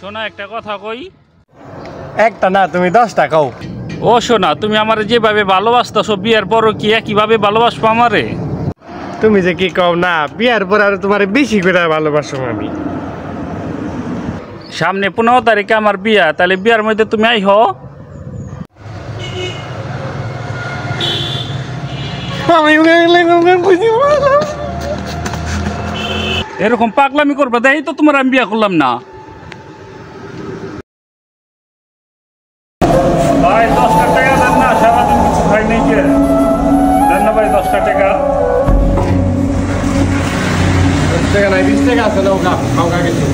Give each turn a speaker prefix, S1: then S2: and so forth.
S1: শোনা একটা কথা কই।
S2: একটা না তুমি 10টা কও।
S1: ও শোনা, তুমি আমার যেভাবে ভালোবাসতেছো বিয়ের পরও কি একইভাবে ভালোবাসবো আমারে?
S2: তুমি যে কি কও না, বিয়ার পর আর তোমার বেশি করে ভালোবাসো আমি।
S1: সামনে 15 তারিখে আমার বিয়া, তাহলে বিয়ার মধ্যে তুমি আইহ। এরকম পাগলামি করবে, তাই তো তোমার আমি বিয়া করলাম না। ভাই 10টা টাকা দেন না, সারাদিন কিছু খাই নাই যে। দেন না ভাই 10টা টাকা।
S2: 10 টাকা নাই, 20 টাকা আছে, নাও খাও কিছু।